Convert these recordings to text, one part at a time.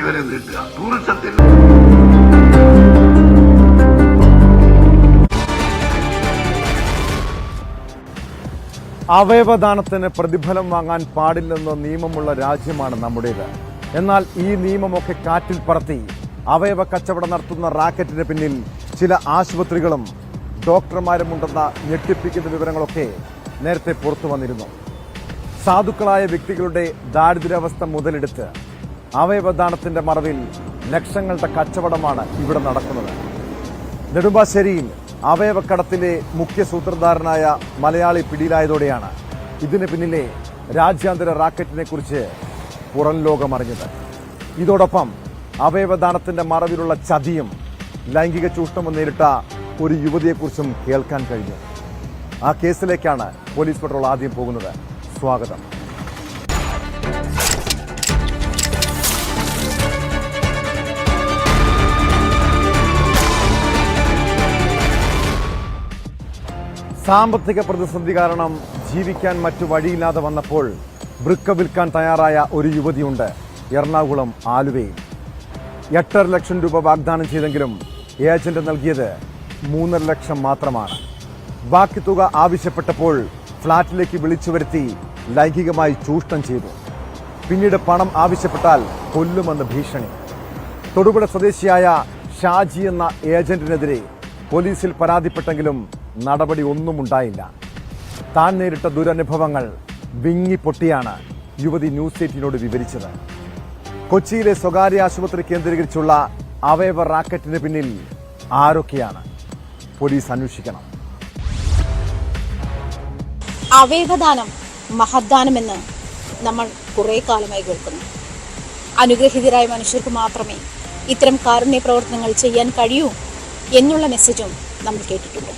മേഖല നീട്ടുക. ടൂറിസത്തിൽ അവയവദാനത്തിന് പ്രതിഫലം വാങ്ങാൻ പാടില്ലെന്ന നിയമമുള്ള രാജ്യമാണ് നമ്മുടേത്. എന്നാൽ ഈ നിയമമൊക്കെ കാറ്റിൽ പറത്തി അവയവ കച്ചവടം നടത്തുന്ന റാക്കറ്റിന് പിന്നിൽ ചില ആശുപത്രികളും ഡോക്ടർമാരുമുണ്ടെന്ന ഞെട്ടിപ്പിക്കുന്ന വിവരങ്ങളൊക്കെ നേരത്തെ പുറത്തു വന്നിരുന്നു. സാധുക്കളായ വ്യക്തികളുടെ ദാരിദ്ര്യാവസ്ഥ മുതലെടുത്ത് അവയവദാനത്തിന്റെ മറവിൽ ലക്ഷങ്ങളുടെ കച്ചവടമാണ് ഇവിടെ നടക്കുന്നത്. നെടുമ്പാശ്ശേരിയിൽ അവയവക്കടത്തിലെ മുഖ്യ സൂത്രധാരനായ മലയാളി പിടിയിലായതോടെയാണ് ഇതിന് പിന്നിലെ രാജ്യാന്തര റാക്കറ്റിനെ കുറിച്ച് പുറം ലോകമറിഞ്ഞത്. ഇതോടൊപ്പം അവയവദാനത്തിന്റെ മറവിലുള്ള ചതിയും ലൈംഗിക ചൂഷണവും നേരിട്ട ഒരു യുവതിയെക്കുറിച്ചും കേൾക്കാൻ കഴിഞ്ഞു. ആ കേസിലേക്കാണ് പോലീസ് പട്രോൾ ആദ്യം പോകുന്നത്. സ്വാഗതം. സാമ്പത്തിക പ്രതിസന്ധി കാരണം ജീവിക്കാൻ മറ്റു വഴിയില്ലാതെ വന്നപ്പോൾ വൃക്ക വിൽക്കാൻ തയ്യാറായ ഒരു യുവതിയുണ്ട് എറണാകുളം ആലുവയിൽ. 8.5 ലക്ഷം രൂപ വാഗ്ദാനം ചെയ്തെങ്കിലും ഏജന്റ് നൽകിയത് 3.5 ലക്ഷം മാത്രമാണ്. ബാക്കി തുക ആവശ്യപ്പെട്ടപ്പോൾ ഫ്ളാറ്റിലേക്ക് വിളിച്ചു വരുത്തി ലൈംഗികമായി ചൂഷണം ചെയ്തു. പിന്നീട് പണം ആവശ്യപ്പെട്ടാൽ കൊല്ലുമെന്ന് ഭീഷണി. തൊടുപുഴ സ്വദേശിയായ ഷാജി എന്ന ഏജന്റിനെതിരെ പോലീസിൽ പരാതിപ്പെട്ടെങ്കിലും നടപടി ഒന്നും ഉണ്ടായില്ല. താൻ നേരിട്ട ദുരനുഭവങ്ങൾ വിങ്ങിപ്പൊട്ടിയാണ് യുവതി ന്യൂസ് 18നോട് വിവരിച്ചത്. കൊച്ചിയിലെ സ്വകാര്യ ആശുപത്രി കേന്ദ്രീകരിച്ചുള്ള അവയവ റാക്കറ്റിന് പിന്നിൽ ആരൊക്കെയാണ്? പോലീസ് അന്വേഷിക്കണം. അവയവദാനം മഹദ്ദാനമെന്ന് നമ്മൾ കുറെ കാലമായി കേൾക്കുന്നു. അനുഗ്രഹീതരായ മനുഷ്യർക്ക് മാത്രമേ ഇത്തരം കാരുണ്യ പ്രവർത്തനങ്ങൾ ചെയ്യാൻ കഴിയൂ എന്നുള്ള മെസ്സേജും നമ്മൾ കേട്ടിട്ടുണ്ട്.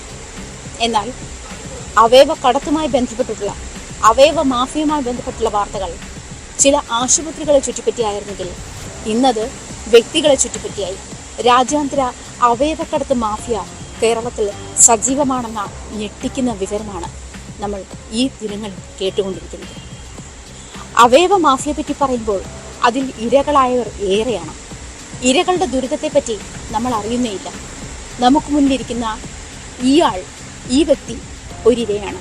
എന്നാൽ അവയവ കടത്തുമായി ബന്ധപ്പെട്ടിട്ടുള്ള അവയവ മാഫിയുമായി ബന്ധപ്പെട്ടുള്ള വാർത്തകൾ ചില ആശുപത്രികളെ ചുറ്റിപ്പറ്റിയായിരുന്നെങ്കിൽ ഇന്നത് വ്യക്തികളെ ചുറ്റിപ്പറ്റിയായി. രാജ്യാന്തര അവയവക്കടത്ത് മാഫിയ കേരളത്തിൽ സജീവമാണെന്ന ഞെട്ടിക്കുന്ന വിവരമാണ് നമ്മൾ ഈ ദിനങ്ങൾ കേട്ടുകൊണ്ടിരിക്കുന്നത്. അവയവ മാഫിയെ പറ്റി പറയുമ്പോൾ അതിൽ ഇരകളായവർ ഏറെയാണ്. ഇരകളുടെ ദുരിതത്തെപ്പറ്റി നമ്മൾ അറിയുന്നേയില്ല. നമുക്ക് മുന്നിലിരിക്കുന്ന ഈ വ്യക്തി ഒരിരയാണ്.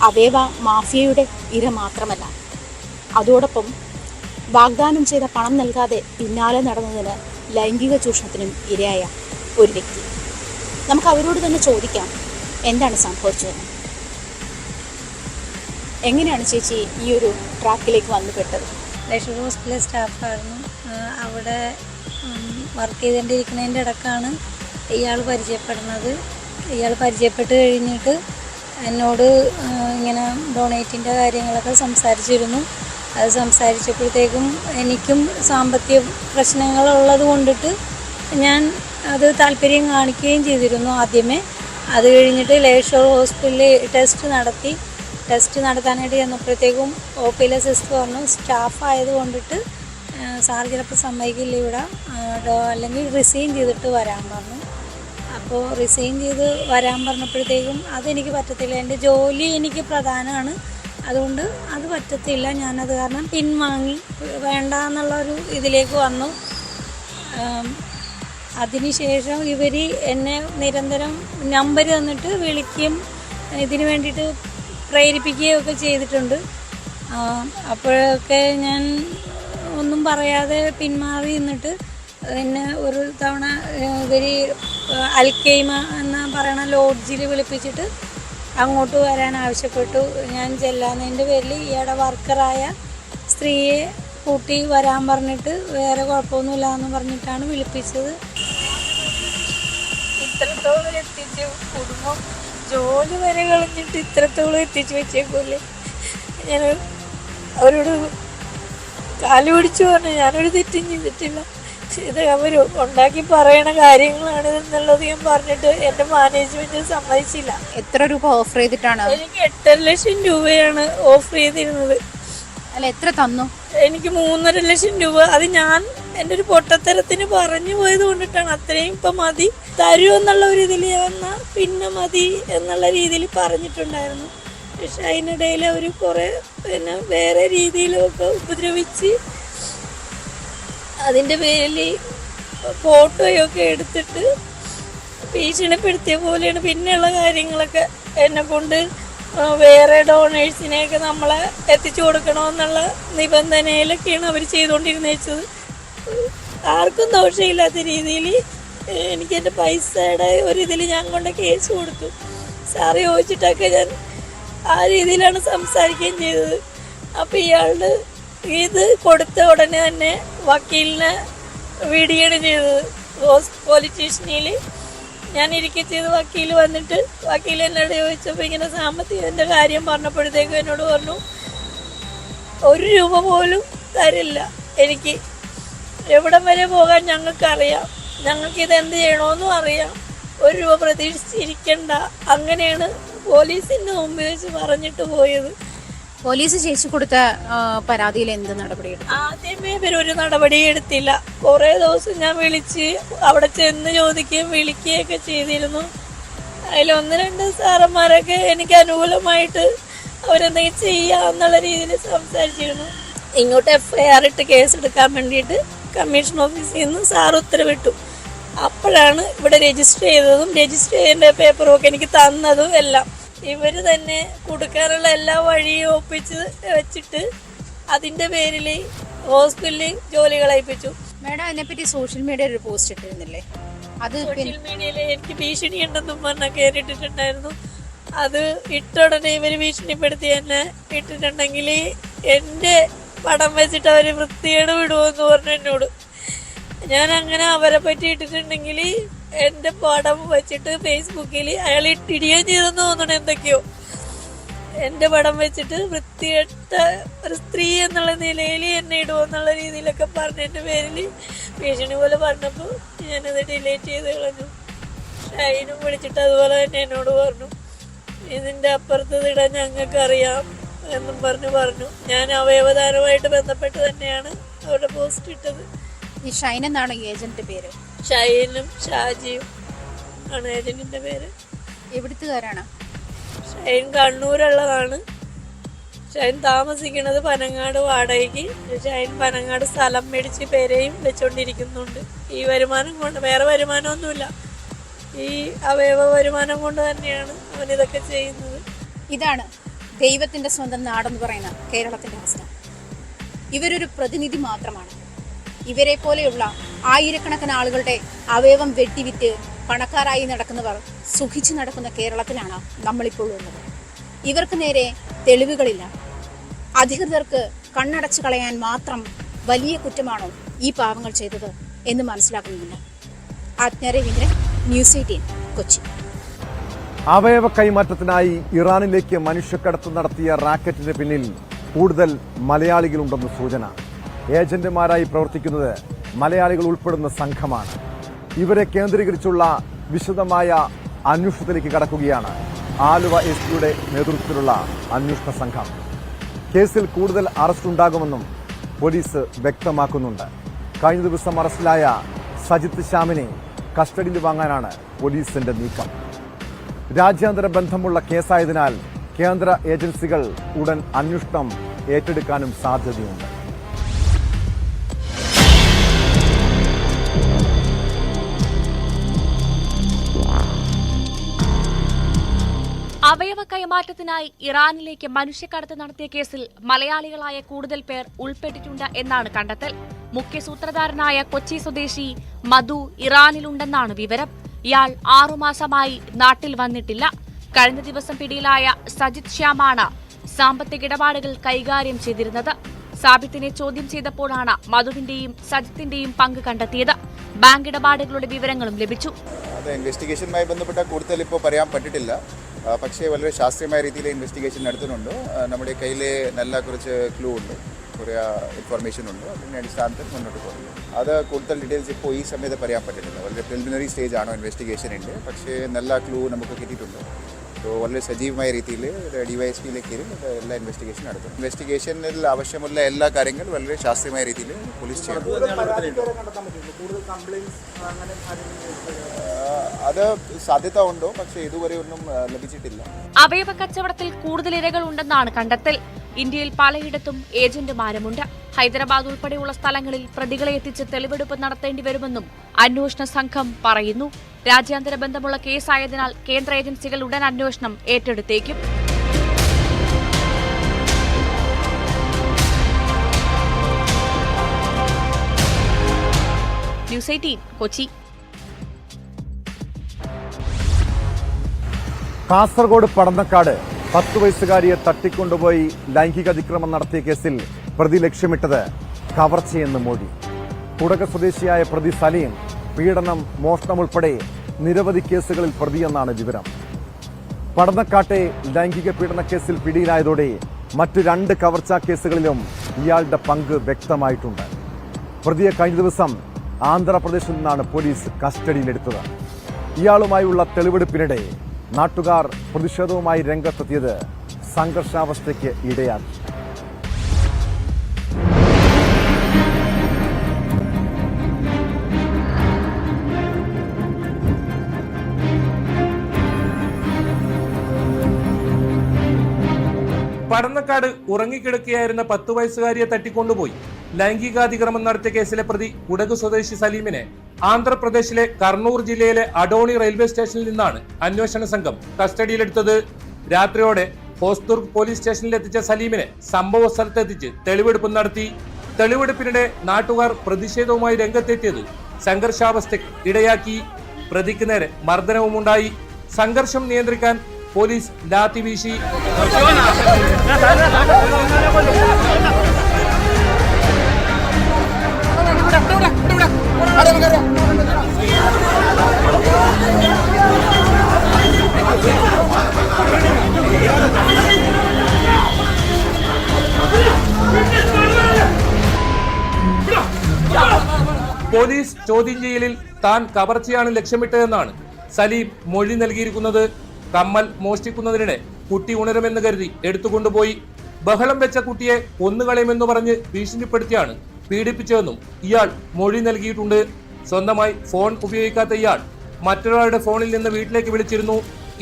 അവയവ മാഫിയയുടെ ഇര മാത്രമല്ല, അതോടൊപ്പം വാഗ്ദാനം ചെയ്ത പണം നൽകാതെ പിന്നാലെ നടന്നതിന് ലൈംഗിക ചൂഷണത്തിനും ഇരയായ ഒരു വ്യക്തി. നമുക്ക് അവരോട് തന്നെ ചോദിക്കാം, എന്താണ് സംഭവിച്ചതെന്ന്. എങ്ങനെയാണ് ചേച്ചി ഈ ഒരു ട്രാക്കിലേക്ക് വന്നു പെട്ടത്? ലക്ഷ ഹോസ്പിറ്റലിലെ സ്റ്റാഫായിരുന്നു. അവിടെ വർക്ക് ചെയ്തുകൊണ്ടിരിക്കുന്നതിൻ്റെ ഇടക്കാണ് ഇയാൾ പരിചയപ്പെടുന്നത്. ഇയാൾ പരിചയപ്പെട്ട് കഴിഞ്ഞിട്ട് എന്നോട് ഇങ്ങനെ ഡൊണേറ്റിൻ്റെ കാര്യങ്ങളൊക്കെ സംസാരിച്ചിരുന്നു. അത് സംസാരിച്ചപ്പോഴത്തേക്കും എനിക്കും സാമ്പത്തിക പ്രശ്നങ്ങളുള്ളത് കൊണ്ടിട്ട് ഞാൻ അത് താല്പര്യം കാണിക്കുകയും ചെയ്തിരുന്നു ആദ്യമേ. അത് കഴിഞ്ഞിട്ട് ലേഷോർ ഹോസ്പിറ്റലിൽ ടെസ്റ്റ് നടത്താനായിട്ട് ചെന്നപ്പോഴത്തേക്കും OPയിലെ സിസ്റ്റർ പറഞ്ഞു, സ്റ്റാഫ് ആയത് കൊണ്ടിട്ട് സാർ ചിലപ്പോൾ സമ്മതിക്കില്ല ഇവിടെ, അല്ലെങ്കിൽ റിസൈൻ ചെയ്തിട്ട് വരാൻ പറഞ്ഞു. അപ്പോൾ റിസൈൻ ചെയ്ത് വരാൻ പറഞ്ഞപ്പോഴത്തേക്കും അതെനിക്ക് പറ്റത്തില്ല, എൻ്റെ ജോലി എനിക്ക് പ്രധാനമാണ്, അതുകൊണ്ട് അത് പറ്റത്തില്ല, ഞാനത് കാരണം പിൻവാങ്ങി വേണ്ട എന്നുള്ളൊരു ഇതിലേക്ക് വന്നു. അതിനുശേഷം ഇവർ എന്നെ നിരന്തരം നമ്പർ തന്നിട്ട് വിളിക്കുകയും ഇതിന് വേണ്ടിയിട്ട് പ്രേരിപ്പിക്കുകയൊക്കെ ചെയ്തിട്ടുണ്ട്. അപ്പോഴൊക്കെ ഞാൻ ഒന്നും പറയാതെ പിന്മാറി നിന്നിട്ട് എന്നെ ഒരു തവണ ഇവർ അൽക്കൈമ എന്ന് പറയുന്ന ലോഡ്ജിൽ വിളിപ്പിച്ചിട്ട് അങ്ങോട്ട് വരാൻ ആവശ്യപ്പെട്ടു. ഞാൻ ചെല്ലാന്നതിൻ്റെ പേരിൽ ഇയാളുടെ വർക്കറായ സ്ത്രീയെ കൂട്ടി വരാൻ പറഞ്ഞിട്ട് വേറെ കുഴപ്പമൊന്നുമില്ല എന്ന് പറഞ്ഞിട്ടാണ് വിളിപ്പിച്ചത്. ഇത്രത്തോളം എത്തിച്ച് കുടുംബം ജോലി വരെ കളഞ്ഞിട്ട് ഇത്രത്തോളം എത്തിച്ചു വെച്ചേക്കൂല്ലേ. ഞാൻ അവരോട് കാല് പിടിച്ചു പറഞ്ഞു, ഞാനൊരു തെറ്റും ചെയ്തിട്ടില്ല, ഇത് അവർ ഉണ്ടാക്കി പറയണ കാര്യങ്ങളാണ് എന്നുള്ളത് ഞാൻ പറഞ്ഞിട്ട് എൻ്റെ മാനേജ്മെന്റ് സമ്മതിച്ചില്ല. എത്ര രൂപ ഓഫർ ചെയ്തിട്ടാണ്? എനിക്ക് 8.5 ലക്ഷം രൂപയാണ് ഓഫർ ചെയ്തിരുന്നത്. അല്ല, എത്ര തന്നു? എനിക്ക് 3.5 ലക്ഷം രൂപ. അത് ഞാൻ എൻ്റെ ഒരു പൊട്ടത്തരത്തിന് പറഞ്ഞു പോയത് കൊണ്ടിട്ടാണ്. അത്രയും ഇപ്പം മതി തരൂ എന്നുള്ള ഒരു ഇതിൽ വന്നാൽ പിന്നെ മതി എന്നുള്ള രീതിയിൽ പറഞ്ഞിട്ടുണ്ടായിരുന്നു. പക്ഷെ അതിനിടയിൽ അവർ കുറേ പിന്നെ വേറെ രീതിയിലൊക്കെ ഉപദ്രവിച്ച് അതിൻ്റെ പേരിൽ ഫോട്ടോയൊക്കെ എടുത്തിട്ട് ഭീഷണിപ്പെടുത്തിയ പോലെയാണ്. പിന്നെയുള്ള കാര്യങ്ങളൊക്കെ എന്നെ കൊണ്ട് വേറെ ഡോണേഴ്സിനെയൊക്കെ നമ്മളെ എത്തിച്ചു കൊടുക്കണമെന്നുള്ള നിബന്ധനയിലൊക്കെയാണ് അവർ ചെയ്തുകൊണ്ടിരുന്നത് വെച്ചത്. ആർക്കും ദോഷമില്ലാത്ത രീതിയിൽ എനിക്ക് എൻ്റെ പൈസയുടെ ഒരിതിൽ ഞാൻ കൊണ്ട് കേസ് കൊടുത്തു. സാറ് ചോദിച്ചിട്ടൊക്കെ ഞാൻ ആ രീതിയിലാണ് സംസാരിക്കുകയും ചെയ്തത്. അപ്പോൾ ഇയാളുടെ ഇത് കൊടുത്ത ഉടനെ തന്നെ വക്കീലിനെ വിടുകയാണ് ചെയ്തത്. പോലീസ് സ്റ്റേഷനിൽ ഞാൻ ഇരിക്കുക ചെയ്ത് വക്കീൽ വന്നിട്ട് വക്കീൽ എന്നോട് ചോദിച്ചപ്പോൾ ഇങ്ങനെ സാമ്പത്തികത്തിൻ്റെ കാര്യം പറഞ്ഞപ്പോഴത്തേക്കും എന്നോട് പറഞ്ഞു 1 രൂപ പോലും തരില്ല, എനിക്ക് എവിടം വരെ പോകാൻ ഞങ്ങൾക്കറിയാം, ഞങ്ങൾക്കിത് എന്ത് ചെയ്യണമെന്നും അറിയാം, 1 രൂപ പ്രതീക്ഷിച്ചിരിക്കണ്ട. അങ്ങനെയാണ് പോലീസിൻ്റെ മുമ്പിൽ വെച്ച് പറഞ്ഞിട്ട് പോയത്. പോലീസ് ചേച്ചി കൊടുത്ത പരാതിയിൽ എന്ത് നടപടിയെടുത്തു? ആദ്യമേ ഇവരൊരു നടപടി എടുത്തില്ല. കുറേ ദിവസം ഞാൻ വിളിച്ച് അവിടെ ചെന്ന് ചോദിക്കുകയും വിളിക്കുകയൊക്കെ ചെയ്തിരുന്നു. അതിൽ 1-2 സാറന്മാരൊക്കെ എനിക്ക് അനുകൂലമായിട്ട് അവരെന്തെങ്കിലും ചെയ്യാന്നുള്ള രീതിയിൽ സംസാരിച്ചിരുന്നു. ഇങ്ങോട്ട് FIR ഇട്ട് കേസെടുക്കാൻ വേണ്ടിയിട്ട് കമ്മീഷൻ ഓഫീസിൽ നിന്ന് സാർ ഉത്തരവിട്ടു. അപ്പോഴാണ് ഇവിടെ രജിസ്റ്റർ ചെയ്തതും രജിസ്റ്റർ ചെയ്തതിൻ്റെ പേപ്പറും എനിക്ക് തന്നതും എല്ലാം. ഇവർ തന്നെ കൊടുക്കാനുള്ള എല്ലാ വഴിയും ഒപ്പിച്ച് വെച്ചിട്ട് അതിൻ്റെ പേരിൽ ഹോസ്പിറ്റലിൽ ജോലി കളയിപ്പിച്ചു. മേഡം അതിനെപ്പറ്റി സോഷ്യൽ മീഡിയയിൽ ഒരു പോസ്റ്റ് ഇട്ടിരുന്നില്ലേ? അത് സോഷ്യൽ മീഡിയയിൽ എനിക്ക് ഭീഷണി ഉണ്ടെന്നും പറഞ്ഞാൽ കയറിയിട്ടിട്ടുണ്ടായിരുന്നു. അത് ഇട്ട ഉടനെ ഇവർ ഭീഷണിപ്പെടുത്തി എന്നെ ഇട്ടിട്ടുണ്ടെങ്കിൽ എൻ്റെ പടം വെച്ചിട്ട് അവർ വൃത്തികേട് വിടുമെന്ന് പറഞ്ഞു എന്നോട്. ഞാൻ അങ്ങനെ അവരെ പറ്റി ഇട്ടിട്ടുണ്ടെങ്കിൽ എൻ്റെ പടം വെച്ചിട്ട് ഫേസ്ബുക്കിൽ അയാൾ ഇടുകയും ചെയ്തെന്ന് തോന്നണം. എന്തൊക്കെയോ എൻ്റെ പടം വെച്ചിട്ട് വൃത്തികെട്ട ഒരു സ്ത്രീ എന്നുള്ള നിലയിൽ എന്നെ ഇടുമെന്നുള്ള രീതിയിലൊക്കെ പറഞ്ഞതിൻ്റെ പേരിൽ ഭീഷണി പോലെ പറഞ്ഞപ്പോൾ ഞാനത് ഡിലീറ്റ് ചെയ്ത് കളഞ്ഞു. ഷൈനും വിളിച്ചിട്ട് അതുപോലെ തന്നെ എന്നോട് പറഞ്ഞു ഇതിൻ്റെ അപ്പുറത്ത് ഇടാൻ ഞങ്ങൾക്കറിയാം എന്നും പറഞ്ഞു. ഞാൻ അവയവദാനവുമായിട്ട് ബന്ധപ്പെട്ട് തന്നെയാണ് അവരുടെ പോസ്റ്റ് ഇട്ടത്. ഈ ഷൈൻ എന്നാണ് ഏജന്റിന്റെ പേര്? ഷൈനും ഷാജിയും ആണ് ഏജന്റിന്റെ പേര്. എവിടുത്തുകാരാണ്? ഷൈൻ കണ്ണൂരുള്ളതാണ്. ഷൈൻ താമസിക്കുന്നത് പനങ്ങാട് വാടകയ്ക്ക്. ഷൈൻ പനങ്ങാട് സ്ഥലം മേടിച്ച് പേരെയും വെച്ചുകൊണ്ടിരിക്കുന്നുണ്ട്. ഈ വരുമാനം കൊണ്ട്, വേറെ വരുമാനമൊന്നുമില്ല, ഈ അവയവ വരുമാനം കൊണ്ട് തന്നെയാണ് അവനിതൊക്കെ ചെയ്യുന്നത്. ഇതാണ് ദൈവത്തിന്റെ സ്വന്തം നാടെന്ന് പറയുന്ന കേരളത്തിന്റെ അവസ്ഥ. ഇവരൊരു പ്രതിനിധി മാത്രമാണ്. ഇവരെ പോലെയുള്ള ആയിരക്കണക്കിന് ആളുകളുടെ അവയവം വെട്ടിവിറ്റ് പണക്കാരായി നടക്കുന്നവർ സുഖിച്ചു നടക്കുന്ന കേരളത്തിലാണ് നമ്മളിപ്പോൾ ഉള്ളത്. ഇവർക്ക് നേരെ തെളിവുകളില്ല. അധികൃതർക്ക് കണ്ണടച്ചു കളയാൻ മാത്രം വലിയ കുറ്റമാണോ ഈ പാവങ്ങൾ ചെയ്തത് എന്ന് മനസ്സിലാക്കുന്നില്ല. ആജ്ഞ രവീന്ദ്രൻ, ന്യൂസ് 18, കൊച്ചി. അവയവ കൈമാറ്റത്തിനായി ഇറാനിലേക്ക് മനുഷ്യക്കടത്ത് നടത്തിയ റാക്കറ്റിന് പിന്നിൽ കൂടുതൽ മലയാളികളുണ്ടെന്ന് സൂചന. ഏജന്റുമാരായി പ്രവർത്തിക്കുന്നത് മലയാളികൾ ഉൾപ്പെടുന്ന സംഘമാണ്. ഇവരെ കേന്ദ്രീകരിച്ചുള്ള വിശദമായ അന്വേഷണത്തിലേക്ക് കടക്കുകയാണ് ആലുവ SP-യുടെ നേതൃത്വത്തിലുള്ള അന്വേഷണ സംഘം. കേസിൽ കൂടുതൽ അറസ്റ്റ് ഉണ്ടാകുമെന്നും പോലീസ് വ്യക്തമാക്കുന്നുണ്ട്. കഴിഞ്ഞ ദിവസം അറസ്റ്റിലായ സജിത്ത് ശ്യാമിനെ കസ്റ്റഡിയിൽ വാങ്ങാനാണ് പോലീസിന്റെ നീക്കം. രാജ്യാന്തര ബന്ധമുള്ള കേസായതിനാൽ കേന്ദ്ര ഏജൻസികൾ ഉടൻ അന്വേഷണം ഏറ്റെടുക്കാനും സാധ്യതയുണ്ട്. അവയവ കൈമാറ്റത്തിനായി ഇറാനിലേക്ക് മനുഷ്യക്കടത്ത് നടത്തിയ കേസിൽ മലയാളികളായ കൂടുതൽ പേർ ഉൾപ്പെട്ടിട്ടുണ്ട് എന്നാണ് കണ്ടെത്തൽ. മുഖ്യ സൂത്രധാരനായ കൊച്ചി സ്വദേശി മധു ഇറാനിലുണ്ടെന്നാണ് വിവരം. ഇയാൾ 6 മാസമായി നാട്ടിൽ വന്നിട്ടില്ല. കഴിഞ്ഞ ദിവസം പിടിയിലായ സജിത് ശ്യാമാണ് സാമ്പത്തിക ഇടപാടുകൾ കൈകാര്യം ചെയ്തിരുന്നത്. സാബിത്തിനെ ചോദ്യം ചെയ്തപ്പോഴാണ് മധുവിന്റെയും സജിത്തിന്റെയും പങ്ക് കണ്ടെത്തിയത്. ബാങ്ക് ഇടപാടുകളുടെ വിവരങ്ങളും ലഭിച്ചു. ഇൻവെസ്റ്റിഗേഷനുമായി ബന്ധപ്പെട്ട കൂടുതൽ ഇപ്പോൾ പറയാൻ പറ്റിട്ടില്ല. പക്ഷേ വളരെ ശാസ്ത്രീയമായ രീതിയിൽ ഇൻവെസ്റ്റിഗേഷൻ നടത്തുന്നുണ്ട്. നമ്മുടെ കയ്യിൽ നല്ല കുറച്ച് ക്ലൂ ഉണ്ട്, കുറേ ഇൻഫർമേഷൻ ഉണ്ട്. അതിൻ്റെ അടിസ്ഥാനത്തിൽ മുന്നോട്ട് പോകുന്നു. അത് കൂടുതൽ ഡീറ്റെയിൽസ് ഇപ്പോൾ ഈ സമയത്ത് പറയാൻ പറ്റില്ല. വളരെ പ്രിലിമിനറി സ്റ്റേജ് ആണോ ഇൻവെസ്റ്റിഗേഷനുണ്ട്. പക്ഷേ നല്ല ക്ലൂ നമുക്ക് കിട്ടിയിട്ടുണ്ട്. അപ്പോൾ വളരെ സജീവമായ രീതിയിൽ DYSP-യിലേക്ക് എല്ലാ ഇൻവെസ്റ്റിഗേഷൻ നടത്തും. ഇൻവെസ്റ്റിഗേഷനിൽ ആവശ്യമുള്ള എല്ലാ കാര്യങ്ങളും വളരെ ശാസ്ത്രീയമായ രീതിയിൽ പോലീസ് ചെയ്യും. അത് സാധ്യത ഉണ്ടോ, പക്ഷേ ഇതുവരെ ഒന്നും ലഭിച്ചിട്ടില്ല. അവയവ കച്ചവടത്തിൽ കൂടുതൽ ഇരകൾ ഉണ്ടെന്നാണ് കണ്ടെത്തൽ. ഇന്ത്യയിൽ പലയിടത്തും ഏജന്റുമാരുമുണ്ട്. ഹൈദരാബാദ് ഉൾപ്പെടെയുള്ള സ്ഥലങ്ങളിൽ പ്രതികളെ എത്തിച്ച് തെളിവെടുപ്പ് നടത്തേണ്ടി വരുമെന്നും അന്വേഷണ സംഘം പറയുന്നു. രാജ്യാന്തര ബന്ധമുള്ള കേസായതിനാൽ കേന്ദ്ര ഏജൻസികൾ ഉടൻ അന്വേഷണം ഏറ്റെടുത്തേക്കും. ന്യൂസ് 18 കൊച്ചി. കാസർഗോഡ് പടന്നക്കാട് 10 വയസ്സുകാരിയെ തട്ടിക്കൊണ്ടുപോയി ലൈംഗിക അതിക്രമം നടത്തിയ കേസിൽ പ്രതി ലക്ഷ്യമിട്ടത് കവർച്ചയെന്ന് മൊഴി. കുടക് സ്വദേശിയായ പ്രതി സലീം പീഡനം, മോഷണം ഉൾപ്പെടെ നിരവധി കേസുകളിൽ പ്രതിയെന്നാണ് വിവരം. പടന്നക്കാട്ടെ ലൈംഗിക പീഡന കേസിൽ പിടിയിലായതോടെ മറ്റ് 2 കവർച്ചാ കേസുകളിലും ഇയാളുടെ പങ്ക് വ്യക്തമായിട്ടുണ്ട്. പ്രതിയെ കഴിഞ്ഞ ദിവസം ആന്ധ്രാപ്രദേശിൽ നിന്നാണ് പോലീസ് കസ്റ്റഡിയിലെടുത്തത്. ഇയാളുമായുള്ള തെളിവെടുപ്പിനിടെ നാട്ടുകാർ പ്രതിഷേധവുമായി രംഗത്തെത്തിയത് സംഘർഷാവസ്ഥയ്ക്ക് ഇടയാക്കി. പടന്നക്കാട് ഉറങ്ങിക്കിടക്കുകയായിരുന്ന 10 വയസ്സുകാരിയെ തട്ടിക്കൊണ്ടുപോയി ലൈംഗികാതിക്രമം നടത്തിയ കേസിലെ പ്രതി കുടക് സ്വദേശി സലീമിനെ ആന്ധ്രാപ്രദേശിലെ കർണൂർ ജില്ലയിലെ അഡോണി റെയിൽവേ സ്റ്റേഷനിൽ നിന്നാണ് അന്വേഷണ സംഘം കസ്റ്റഡിയിലെടുത്തത്. രാത്രിയോടെ ഹോസ്ദുർഗ് പോലീസ് സ്റ്റേഷനിൽ എത്തിച്ച സലീമിനെ സംഭവ സ്ഥലത്തെത്തിച്ച് തെളിവെടുപ്പ് നടത്തി. തെളിവെടുപ്പിനിടെ നാട്ടുകാർ പ്രതിഷേധവുമായി രംഗത്തെത്തിയത് സംഘർഷാവസ്ഥയ്ക്ക് ഇടയാക്കി. പ്രതിക്ക് നേരെ മർദ്ദനവുമുണ്ടായി. സംഘർഷം നിയന്ത്രിക്കാൻ പോലീസ് ലാത്തി വീശി. പോലീസ് ചോദ്യം ചെയ്യലിൽ താൻ കവർച്ചയാണ് ലക്ഷ്യമിട്ടതെന്നാണ് സലീം മൊഴി നൽകിയിരിക്കുന്നത്. കമ്മൽ മോഷ്ടിക്കുന്നതിനിടെ കുട്ടി ഉണരുമെന്ന് കരുതി എടുത്തുകൊണ്ടുപോയി. ബഹളം വെച്ച കുട്ടിയെ കൊന്നുകളയുമെന്ന് പറഞ്ഞ് ഭീഷണിപ്പെടുത്തിയാണ് പീഡിപ്പിച്ചതെന്നും ഇയാൾ മൊഴി നൽകിയിട്ടുണ്ട്. സ്വന്തമായി ഫോൺ ഉപയോഗിക്കാത്ത ഇയാൾ മറ്റൊരാളുടെ ഫോണിൽ നിന്ന് വീട്ടിലേക്ക് വിളിച്ചിരുന്നു.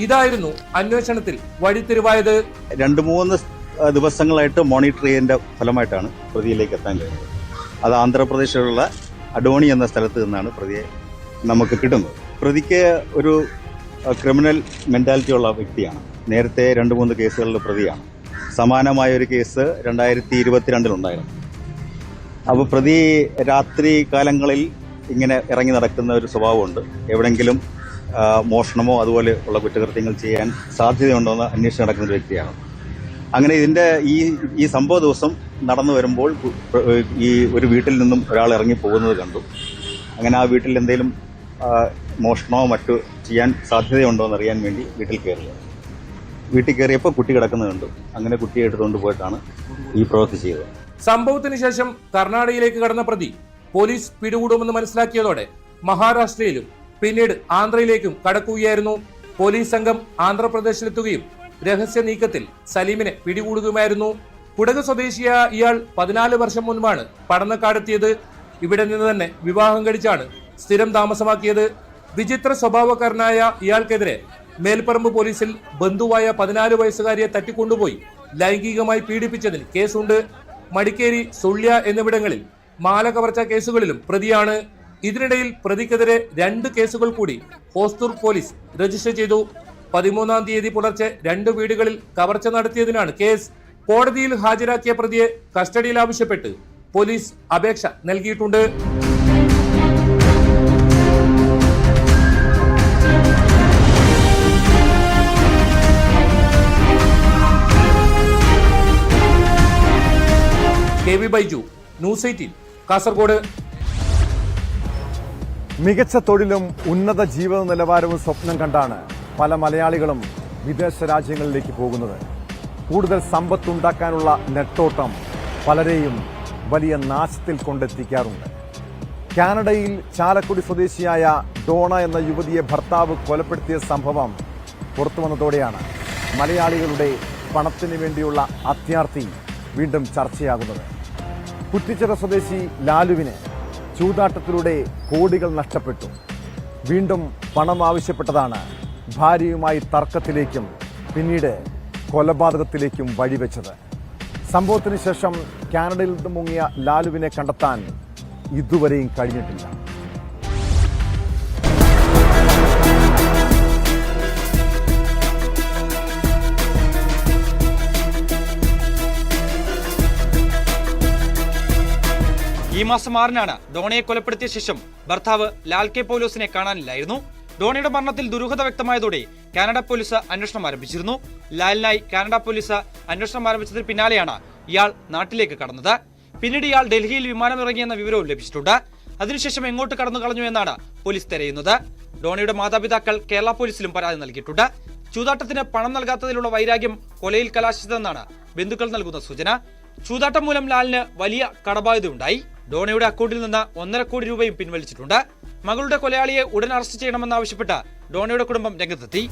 ഇതായിരുന്നു അന്വേഷണത്തിൽ വഴിത്തിരിവായത്. 2-3 ദിവസങ്ങളായിട്ട് മോണിറ്റർ ചെയ്തതിന്റെ ഫലമായിട്ടാണ് പ്രതിയിലേക്ക് എത്താൻ കഴിഞ്ഞത്. അത് ആന്ധ്രാപ്രദേശിലുള്ള അഡോണി എന്ന സ്ഥലത്ത് നിന്നാണ് പ്രതിയെ നമുക്ക് കിട്ടുന്നത്. പ്രതിക്ക് ഒരു ക്രിമിനൽ മെന്റാലിറ്റി ഉള്ള വ്യക്തിയാണ്. നേരത്തെ 2-3 കേസുകളിൽ പ്രതിയാണ്. സമാനമായ ഒരു കേസ് 2022 അപ്പോൾ പ്രതി രാത്രി കാലങ്ങളിൽ ഇങ്ങനെ ഇറങ്ങി നടക്കുന്ന ഒരു സ്വഭാവമുണ്ട്. എവിടെങ്കിലും മോഷണമോ അതുപോലെ ഉള്ള കുറ്റകൃത്യങ്ങൾ ചെയ്യാൻ സാധ്യതയുണ്ടോയെന്ന് അന്വേഷിച്ച് നടക്കുന്ന ഒരു വ്യക്തിയാണ്. അങ്ങനെ ഇതിന്റെ ഈ സംഭവ ദിവസം നടന്നു വരുമ്പോൾ ഈ ഒരു വീട്ടിൽ നിന്നും ഒരാൾ ഇറങ്ങി പോകുന്നത് കണ്ടു. അങ്ങനെ ആ വീട്ടിൽ എന്തെങ്കിലും മോഷണമോ മറ്റു ചെയ്യാൻ സാധ്യതയുണ്ടോ എന്നറിയാൻ വേണ്ടി വീട്ടിൽ കയറിയപ്പോൾ കുട്ടി കിടക്കുന്നത് കണ്ടു. അങ്ങനെ കുട്ടിയെ എടുത്തുകൊണ്ട് പോയിട്ടാണ് ഈ പ്രവൃത്തി ചെയ്തത്. സംഭവത്തിന് ശേഷം കർണാടകയിലേക്ക് കടന്ന പ്രതി പോലീസ് പിടികൂടുമെന്ന് മനസ്സിലാക്കിയതോടെ മഹാരാഷ്ട്രയിലും പിന്നീട് ആന്ധ്രയിലേക്കും കടക്കുകയായിരുന്നു. പോലീസ് സംഘം ആന്ധ്രാപ്രദേശിലെത്തുകയും രഹസ്യ നീക്കത്തിൽ സലീമിനെ പിടികൂടുകയുമായിരുന്നു. കുടക് സ്വദേശിയായ ഇയാൾ 14 വർഷം മുൻപാണ് പടന്നക്കാടെത്തിയത്. ഇവിടെ നിന്ന് തന്നെ വിവാഹം കഴിച്ചാണ് സ്ഥിരം താമസമാക്കിയത്. വിചിത്ര സ്വഭാവക്കാരനായ ഇയാൾക്കെതിരെ മേൽപ്പറമ്പ് പോലീസിൽ ബന്ധുവായ 14 വയസ്സുകാരിയെ തട്ടിക്കൊണ്ടുപോയി ലൈംഗികമായി പീഡിപ്പിച്ചതിന് കേസുണ്ട്. മടിക്കേരി, സുള്ളിയ എന്നിവിടങ്ങളിൽ മാല കവർച്ച കേസുകളിലും പ്രതിയാണ്. ഇതിനിടയിൽ പ്രതിക്കെതിരെ 2 കേസുകൾ കൂടി ഹോസ്ദുർഗ് പോലീസ് രജിസ്റ്റർ ചെയ്തു. 13-ാം തീയതി പുലർച്ചെ 2 വീടുകളിൽ കവർച്ച നടത്തിയതിനാണ് കേസ്. കോടതിയിൽ ഹാജരാക്കിയ പ്രതിയെ കസ്റ്റഡിയിൽ ആവശ്യപ്പെട്ട് പോലീസ് അപേക്ഷ നൽകിയിട്ടുണ്ട്. KV Baiju, news 18 Kasaragod. മികച്ച തൊഴിലും ഉന്നത ജീവിത നിലവാരവും സ്വപ്നം കണ്ടാണ് പല മലയാളികളും വിദേശ രാജ്യങ്ങളിലേക്ക് പോകുന്നത്. കൂടുതൽ സമ്പത്തുണ്ടാക്കാനുള്ള നെട്ടോട്ടം പലരെയും വലിയ നാശത്തിൽ കൊണ്ടെത്തിക്കാറുണ്ട്. കാനഡയിൽ ചാലക്കുടി സ്വദേശിയായ ഡോണ എന്ന യുവതിയെ ഭർത്താവ് കൊലപ്പെടുത്തിയ സംഭവം പുറത്തുവന്നതോടെയാണ് മലയാളികളുടെ പണത്തിന് വേണ്ടിയുള്ള അത്യാർത്തി വീണ്ടും ചർച്ചയാകുന്നത്. കുറ്റിച്ചിറ സ്വദേശി ലാലുവിന് ചൂതാട്ടത്തിലൂടെ കോടികൾ നഷ്ടപ്പെട്ടു. വീണ്ടും പണം ആവശ്യപ്പെട്ടതാണ് ഭാര്യയുമായി തർക്കത്തിലേക്കും പിന്നീട് കൊലപാതകത്തിലേക്കും വഴിവെച്ചത്. സംഭവത്തിന് ശേഷം കാനഡയിൽ നിന്ന് മുങ്ങിയ ലാലുവിനെ കണ്ടെത്താൻ ഇതുവരെയും കഴിഞ്ഞിട്ടില്ല. ഈ മാസം 6-നാണ് ഡോണയെ കൊലപ്പെടുത്തിയ ശേഷം ഭർത്താവ് ലാൽ കെ പോലോസിനെ കാണാനില്ലായിരുന്നു. ഡോണയുടെ മരണത്തിൽ ദുരൂഹത വ്യക്തമായതോടെ കാനഡ പോലീസ് അന്വേഷണം ആരംഭിച്ചിരുന്നു. ലാലിനായി കാനഡ പോലീസ് അന്വേഷണം ആരംഭിച്ചതിന് പിന്നാലെയാണ് ഇയാൾ നാട്ടിലേക്ക് കടന്നത്. പിന്നീട് ഇയാൾ ഡൽഹിയിൽ വിമാനമിറങ്ങിയെന്ന വിവരവും ലഭിച്ചിട്ടുണ്ട്. അതിനുശേഷം എങ്ങോട്ട് കടന്നു കളഞ്ഞു എന്നാണ് പോലീസ് തിരയുന്നത്. ഡോണയുടെ മാതാപിതാക്കൾ കേരള പോലീസിലും പരാതി നൽകിയിട്ടുണ്ട്. ചൂതാട്ടത്തിന് പണം നൽകാത്തതിലുള്ള വൈരാഗ്യം കൊലയിൽ കലാശിച്ചതെന്നാണ് ബന്ധുക്കൾ നൽകുന്ന സൂചന. ചൂതാട്ടം മൂലം ലാലിന് വലിയ കടബാധ്യതയുണ്ടായി. ഡോണയുടെ അക്കൗണ്ടിൽ നിന്ന് 1.5 കോടി രൂപയും പിൻവലിച്ചിട്ടുണ്ട്. മകളുടെ കൊലയാളിയെ ഉടൻ അറസ്റ്റ് ചെയ്യണമെന്നാവശ്യപ്പെട്ട് ഡോണയുടെ കുടുംബം രംഗത്തെത്തി.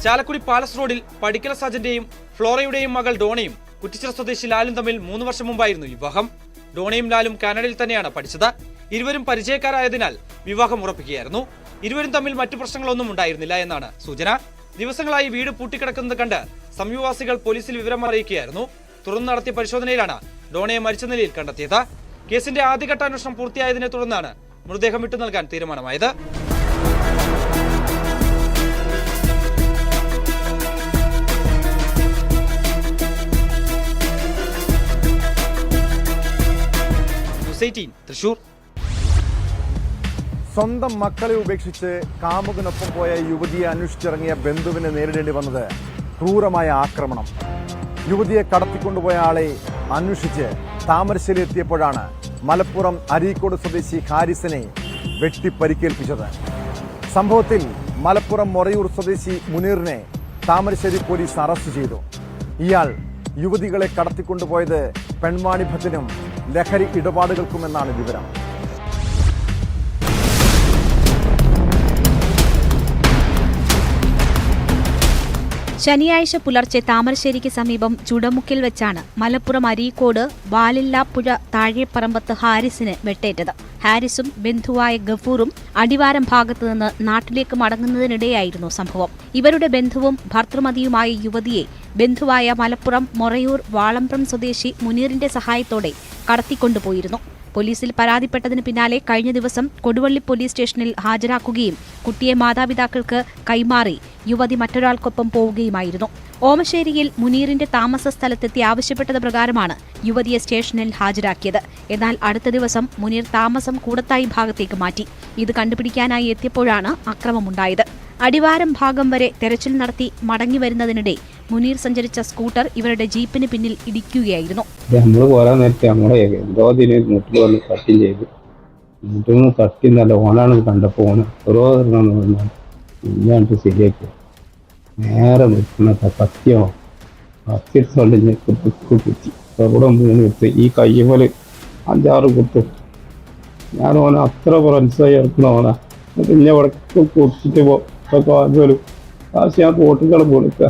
ചാലക്കുടി പാലസ് റോഡിൽ പടിക്കല സാജന്റെയും ഫ്ലോറയുടെയും മകൾ ഡോണയും കുറ്റിച്ചിറ സ്വദേശി ലാലും തമ്മിൽ 3 വർഷം മുമ്പായിരുന്നു വിവാഹം. ഡോണയും ലാലും കാനഡയിൽ തന്നെയാണ് പഠിച്ചത്. ഇരുവരും പരിചയക്കാരായതിനാൽ വിവാഹം ഉറപ്പിക്കുകയായിരുന്നു. ഇരുവരും തമ്മിൽ മറ്റു പ്രശ്നങ്ങളൊന്നും ഉണ്ടായിരുന്നില്ല എന്നാണ് സൂചന. ദിവസങ്ങളായി വീട് പൂട്ടിക്കിടക്കുന്നത് കണ്ട് സമീപവാസികൾ പോലീസിൽ വിവരം അറിയിക്കുകയായിരുന്നു. തുടർന്ന് നടത്തിയ പരിശോധനയിലാണ് ഡോണയെ മരിച്ച നിലയിൽ കണ്ടെത്തിയത്. കേസിന്റെ ആദ്യഘട്ട അന്വേഷണം പൂർത്തിയായതിനെ തുടർന്നാണ് മൃതദേഹം വിട്ടു നൽകാൻ തീരുമാനമായത്. തൃശൂർ. സ്വന്തം മക്കളെ ഉപേക്ഷിച്ച് കാമുകനൊപ്പം പോയ യുവതിയെ അന്വേഷിച്ചിറങ്ങിയ ബന്ധുവിനെ നേരിടേണ്ടി വന്നത് ക്രൂരമായ ആക്രമണം. യുവതിയെ കടത്തിക്കൊണ്ടുപോയ ആളെ അന്വേഷിച്ച് താമരശ്ശേരി എത്തിയപ്പോഴാണ് മലപ്പുറം അരീക്കോട് സ്വദേശി ഹാരിസിനെ വെട്ടിപ്പരിക്കേൽപ്പിച്ചത്. സംഭവത്തിൽ മലപ്പുറം മൊറയൂർ സ്വദേശി മുനീറിനെ താമരശ്ശേരി പോലീസ് അറസ്റ്റ് ചെയ്തു. ഇയാൾ യുവതികളെ കടത്തിക്കൊണ്ടുപോയത് പെൺവാണിഭത്തിനും ലഹരി ഇടപാടുകൾക്കുമെന്നാണ് വിവരം. ശനിയാഴ്ച പുലർച്ചെ താമരശ്ശേരിക്ക് സമീപം ചുടമുക്കിൽ വെച്ചാണ് മലപ്പുറം അരീക്കോട് വാലില്ലാപ്പുഴ താഴെപ്പറമ്പത്ത് ഹാരിസിന് വെട്ടേറ്റത്. ഹാരിസും ബന്ധുവായ ഗഫൂറും അടിവാരം ഭാഗത്തുനിന്ന് നാട്ടിലേക്ക് മടങ്ങുന്നതിനിടെയായിരുന്നു സംഭവം. ഇവരുടെ ബന്ധുവും ഭർതൃമതിയുമായ യുവതിയെ ബന്ധുവായ മലപ്പുറം മൊറയൂർ വാളമ്പ്രം സ്വദേശി മുനീറിന്റെ സഹായത്തോടെ കടത്തിക്കൊണ്ടുപോയിരുന്നു. പോലീസിൽ പരാതിപ്പെട്ടതിന് പിന്നാലെ കഴിഞ്ഞ ദിവസം കൊടുവള്ളി പോലീസ് സ്റ്റേഷനിൽ ഹാജരാക്കുകയും കുട്ടിയെ മാതാപിതാക്കൾക്ക് കൈമാറി യുവതി മറ്റൊരാൾക്കൊപ്പം പോവുകയുമായിരുന്നു. ഓമശ്ശേരിയിൽ മുനീറിന്റെ താമസ സ്ഥലത്തെത്തി ആവശ്യപ്പെട്ടത് പ്രകാരമാണ് യുവതിയെ സ്റ്റേഷനിൽ ഹാജരാക്കിയത്. എന്നാൽ അടുത്ത ദിവസം മുനീർ താമസം കൂടത്തായി ഭാഗത്തേക്ക് മാറ്റി. ഇത് കണ്ടുപിടിക്കാനായി എത്തിയപ്പോഴാണ് അക്രമമുണ്ടായത്. അടിവാരം ഭാഗം വരെ തെരച്ചിൽ നടത്തി മടങ്ങി വരുന്നതിനിടെ മുനീർ സഞ്ചരിച്ച സ്കൂട്ടർ ഇവരുടെ ജീപ്പിന് പിന്നിൽ ഇടിക്കുകയായിരുന്നു. നമ്മള് പോരാൻ നേരത്തെ നമ്മളെ എന്തോ മുട്ടിൽ വന്ന് തട്ടി ചെയ്തു. മുട്ടിൽ നിന്ന് തട്ടി നല്ല ഓനാണ് കണ്ടപ്പോൾ ഓന് ഓരോ ഇല്ലാണ്ട് ശരിയാക്കി നേരെ നിൽക്കുന്ന കത്തിയോ കത്തിയെടുത്തോണ്ട് കുത്തി അവിടെ 3 കുത്ത്, ഈ കൈ പോലെ 5-6 കുത്തു. ഞാൻ ഓനെ അത്ര ഫ്രണ്ട്സായി ഇറക്കുന്ന ഓനാ. പിന്നെ ഇവിടെ കുത്തിട്ട് പോലും കാശ് ഞാൻ തോട്ടുകൾ കൊടുക്കുക.